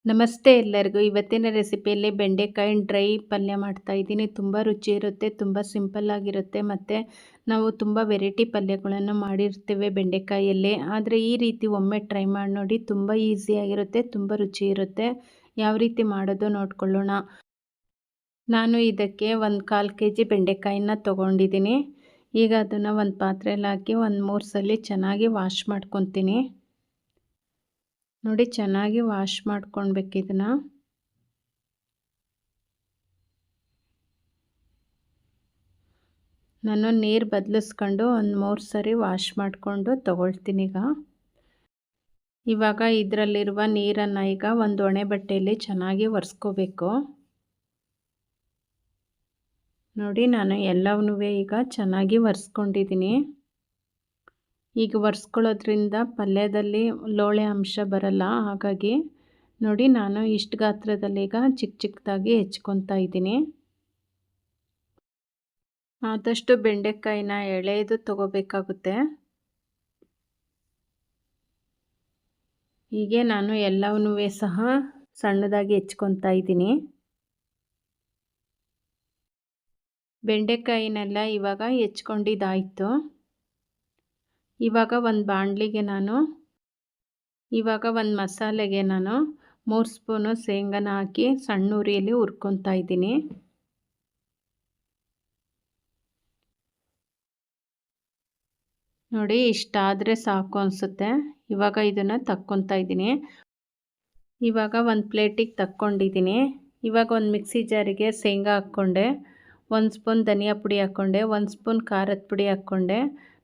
ನಮಸ್ತೆ ಎಲ್ಲರಿಗೂ. ಇವತ್ತಿನ ರೆಸಿಪಿಯಲ್ಲಿ ಬೆಂಡೆಕಾಯಿ ಡ್ರೈ ಪಲ್ಯ ಮಾಡ್ತಾ ಇದ್ದೀನಿ. ತುಂಬ ರುಚಿ ಇರುತ್ತೆ, ತುಂಬ ಸಿಂಪಲ್ ಆಗಿರುತ್ತೆ ಮತ್ತು ನಾವು ತುಂಬ ವೆರೈಟಿ ಪಲ್ಯಗಳನ್ನು ಮಾಡಿರ್ತೇವೆ ಬೆಂಡೆಕಾಯಲ್ಲಿ. ಆದರೆ ಈ ರೀತಿ ಒಮ್ಮೆ ಟ್ರೈ ಮಾಡಿ ನೋಡಿ, ತುಂಬ ಈಸಿಯಾಗಿರುತ್ತೆ, ತುಂಬ ರುಚಿ ಇರುತ್ತೆ. ಯಾವ ರೀತಿ ಮಾಡೋದು ನೋಡ್ಕೊಳ್ಳೋಣ. ನಾನು ಇದಕ್ಕೆ 1/4 kg ಬೆಂಡೆಕಾಯಿನ ತೊಗೊಂಡಿದ್ದೀನಿ. ಈಗ ಅದನ್ನು ಒಂದು ಪಾತ್ರೆಯಲ್ಲಿ ಹಾಕಿ ಒಂದು 3 ಸಲ ಚೆನ್ನಾಗಿ ವಾಶ್ ಮಾಡ್ಕೊತೀನಿ. ನೋಡಿ, ಚೆನ್ನಾಗಿ ವಾಶ್ ಮಾಡ್ಕೊಳ್ಬೇಕು ಇದನ್ನು. ನಾನು ನೀರು ಬದಲಿಸ್ಕೊಂಡು ಒಂದು 3 ಸರಿ ವಾಶ್ ಮಾಡಿಕೊಂಡು ತೊಗೊಳ್ತೀನಿ. ಇವಾಗ ಇದರಲ್ಲಿರುವ ನೀರನ್ನು ಈಗ ಒಂದು ಒಣ ಬಟ್ಟೆಯಲ್ಲಿ ಚೆನ್ನಾಗಿ ಒರೆಸ್ಕೋಬೇಕು. ನೋಡಿ, ನಾನು ಎಲ್ಲವನ್ನೂ ಈಗ ಚೆನ್ನಾಗಿ ಒರೆಸ್ಕೊಂಡಿದ್ದೀನಿ. ಈಗ ಒರೆಸ್ಕೊಳ್ಳೋದ್ರಿಂದ ಪಲ್ಯದಲ್ಲಿ ಲೋಳೆ ಅಂಶ ಬರಲ್ಲ. ಹಾಗಾಗಿ ನೋಡಿ, ನಾನು ಇಷ್ಟು ಗಾತ್ರದಲ್ಲಿ ಈಗ ಚಿಕ್ಕ ಚಿಕ್ಕದಾಗಿ ಹೆಚ್ಕೊತಾ ಇದ್ದೀನಿ. ಆದಷ್ಟು ಬೆಂಡೆಕಾಯಿನ ಎಳೆದು ತಗೋಬೇಕಾಗುತ್ತೆ. ಹೀಗೆ ನಾನು ಎಲ್ಲವನ್ನೂ ಸಹ ಸಣ್ಣದಾಗಿ ಹೆಚ್ಕೊತಾ ಇದ್ದೀನಿ. ಬೆಂಡೆಕಾಯಿನೆಲ್ಲ ಇವಾಗ ಹೆಚ್ಕೊಂಡಿದ್ದಾಯಿತು. ಇವಾಗ ಒಂದು ಬಾಣಲಿಗೆ ಒಂದು ಮಸಾಲೆಗೆ ನಾನು 3 ಸ್ಪೂನು ಶೇಂಗಾನ ಹಾಕಿ ಸಣ್ಣ ಉರಿಯಲ್ಲಿ ಹುರ್ಕೊತಾ ಇದ್ದೀನಿ. ನೋಡಿ, ಇಷ್ಟಾದರೆ ಸಾಕು ಅನಿಸುತ್ತೆ. ಇವಾಗ ಇದನ್ನು ತಕ್ಕೊತಾ ಇದ್ದೀನಿ. ಇವಾಗ ಒಂದು ಪ್ಲೇಟಿಗೆ ತಕ್ಕೊಂಡಿದ್ದೀನಿ. ಇವಾಗ ಒಂದು ಮಿಕ್ಸಿ ಜಾರಿಗೆ ಶೇಂಗಾ ಹಾಕ್ಕೊಂಡೆ, 1 ಸ್ಪೂನ್ ಧನಿಯಾ ಪುಡಿ ಹಾಕ್ಕೊಂಡೆ, 1 ಸ್ಪೂನ್ ಖಾರದ ಪುಡಿ ಹಾಕ್ಕೊಂಡೆ.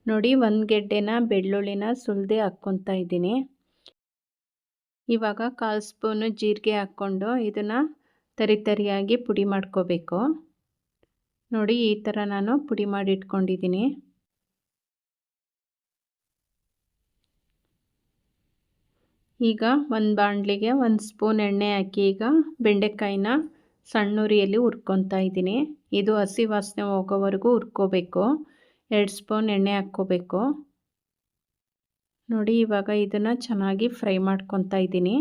ನೋಡಿ, 1 ಗೆಡ್ಡೆನ ಬೆಳ್ಳುಳ್ಳಿನ ಸುಲಿದು ಹಾಕ್ಕೊತಾ ಇದ್ದೀನಿ. ಇವಾಗ 1/4 ಸ್ಪೂನು ಜೀರಿಗೆ ಹಾಕ್ಕೊಂಡು ಇದನ್ನು ತರಿಯಾಗಿ ಪುಡಿ ಮಾಡ್ಕೋಬೇಕು. ನೋಡಿ, ಈ ಥರ ನಾನು ಪುಡಿ ಮಾಡಿ ಇಟ್ಕೊಂಡಿದ್ದೀನಿ. ಈಗ ಒಂದು ಬಾಣಲಿಗೆ 1 ಸ್ಪೂನ್ ಎಣ್ಣೆ ಹಾಕಿ ಈಗ ಬೆಂಡೆಕಾಯಿನ ಸಣ್ಣ ಉರಿಯಲ್ಲಿ ಹುರ್ಕೊತಾ ಇದ್ದೀನಿ. ಇದು ಹಸಿ ವಾಸನೆ ಹೋಗೋವರೆಗೂ ಹುರ್ಕೋಬೇಕು. 2 ಸ್ಪೂನ್ ಎಣ್ಣೆ ಹಾಕ್ಕೋಬೇಕು. ನೋಡಿ, ಇವಾಗ ಇದನ್ನು ಚೆನ್ನಾಗಿ ಫ್ರೈ ಮಾಡ್ಕೊತಾ ಇದ್ದೀನಿ.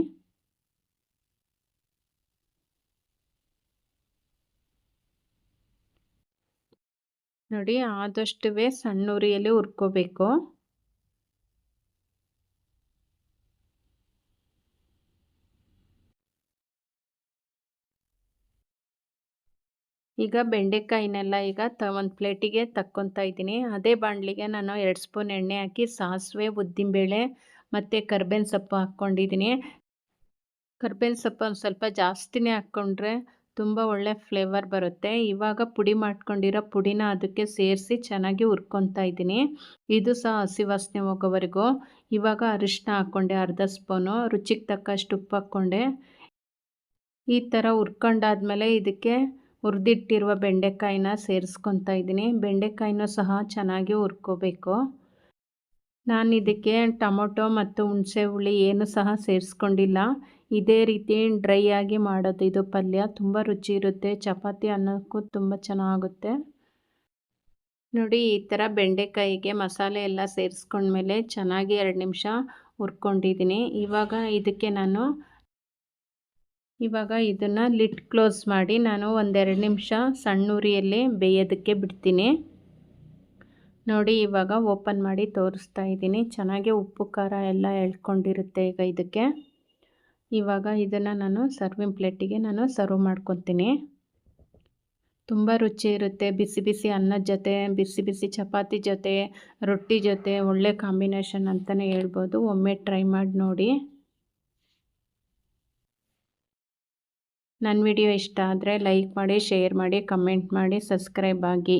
ನೋಡಿ, ಆದಷ್ಟು ಸಣ್ಣ ಉರಿಯಲ್ಲಿ ಹುರ್ಕೋಬೇಕು. ಈಗ ಬೆಂಡೆಕಾಯಿನೆಲ್ಲ ಈಗ ಒಂದು ಪ್ಲೇಟಿಗೆ ತಕ್ಕೊತಾ ಇದ್ದೀನಿ. ಅದೇ ಬಾಣಲಿಗೆ ನಾನು 2 ಸ್ಪೂನ್ ಎಣ್ಣೆ ಹಾಕಿ ಸಾಸಿವೆ, ಉದ್ದಿನಬೇಳೆ ಮತ್ತು ಕರ್ಬೇವಿನ ಸೊಪ್ಪು ಹಾಕ್ಕೊಂಡಿದ್ದೀನಿ. ಕರ್ಬೇವಿನ ಸೊಪ್ಪು ಒಂದು ಸ್ವಲ್ಪ ಜಾಸ್ತಿನೇ ಹಾಕ್ಕೊಂಡ್ರೆ ತುಂಬ ಒಳ್ಳೆ ಫ್ಲೇವರ್ ಬರುತ್ತೆ. ಇವಾಗ ಪುಡಿ ಮಾಡ್ಕೊಂಡಿರೋ ಪುಡಿನ ಅದಕ್ಕೆ ಸೇರಿಸಿ ಚೆನ್ನಾಗಿ ಹುರ್ಕೊತಾ ಇದ್ದೀನಿ. ಇದು ಸಹ ಹಸಿ ವಾಸನೆ ಹೋಗೋವರೆಗೂ. ಇವಾಗ ಅರಿಶಿನ ಹಾಕ್ಕೊಂಡೆ, ಅರ್ಧ ಸ್ಪೂನು, ರುಚಿಗೆ ತಕ್ಕಷ್ಟು ಉಪ್ಪು ಹಾಕ್ಕೊಂಡೆ. ಈ ಥರ ಹುರ್ಕೊಂಡಾದ್ಮೇಲೆ ಇದಕ್ಕೆ ಹುರಿದಿಟ್ಟಿರುವ ಬೆಂಡೆಕಾಯಿನ ಸೇರಿಸ್ಕೊತಾ ಇದ್ದೀನಿ. ಬೆಂಡೆಕಾಯಿನೂ ಸಹ ಚೆನ್ನಾಗಿ ಹುರ್ಕೋಬೇಕು. ನಾನು ಇದಕ್ಕೆ ಟೊಮೊಟೊ ಮತ್ತು ಹುಣಸೆ ಹುಳಿ ಏನು ಸಹ ಸೇರಿಸ್ಕೊಂಡಿಲ್ಲ. ಇದೇ ರೀತಿ ಡ್ರೈ ಆಗಿ ಮಾಡೋದು ಇದು ಪಲ್ಯ. ತುಂಬ ರುಚಿ ಇರುತ್ತೆ, ಚಪಾತಿ ಅನ್ನಕ್ಕೂ ತುಂಬ ಚೆನ್ನಾಗುತ್ತೆ. ನೋಡಿ, ಈ ಥರ ಬೆಂಡೆಕಾಯಿಗೆ ಮಸಾಲೆ ಎಲ್ಲ ಸೇರಿಸ್ಕೊಂಡ್ಮೇಲೆ ಚೆನ್ನಾಗಿ 2 ನಿಮಿಷ ಹುರ್ಕೊಂಡಿದ್ದೀನಿ. ಇವಾಗ ಇದನ್ನು ಲಿಡ್ ಕ್ಲೋಸ್ ಮಾಡಿ ನಾನು 1-2 ನಿಮಿಷ ಸಣ್ಣ ಉರಿಯಲ್ಲಿ ಬೇಯೋದಕ್ಕೆ ಬಿಡ್ತೀನಿ. ನೋಡಿ, ಇವಾಗ ಓಪನ್ ಮಾಡಿ ತೋರಿಸ್ತಾ ಇದ್ದೀನಿ. ಚೆನ್ನಾಗಿ ಉಪ್ಪು ಖಾರ ಎಲ್ಲ ಎಳ್ಕೊಂಡಿರುತ್ತೆ ಈಗ ಇದಕ್ಕೆ. ಇವಾಗ ಇದನ್ನು ನಾನು ಸರ್ವಿಂಗ್ ಪ್ಲೇಟಿಗೆ ಸರ್ವ್ ಮಾಡ್ಕೊತೀನಿ. ತುಂಬ ರುಚಿ ಇರುತ್ತೆ. ಬಿಸಿ ಬಿಸಿ ಅನ್ನದ ಜೊತೆ, ಬಿಸಿ ಬಿಸಿ ಚಪಾತಿ ಜೊತೆ, ರೊಟ್ಟಿ ಜೊತೆ ಒಳ್ಳೆ ಕಾಂಬಿನೇಷನ್ ಅಂತಲೇ ಹೇಳ್ಬೋದು. ಒಮ್ಮೆ ಟ್ರೈ ಮಾಡಿ ನೋಡಿ. ನನ್ನ ವಿಡಿಯೋ ಇಷ್ಟ ಆದರೆ ಲೈಕ್ ಮಾಡಿ, ಶೇರ್ ಮಾಡಿ, ಕಮೆಂಟ್ ಮಾಡಿ, ಸಬ್ಸ್ಕ್ರೈಬ್ ಆಗಿ.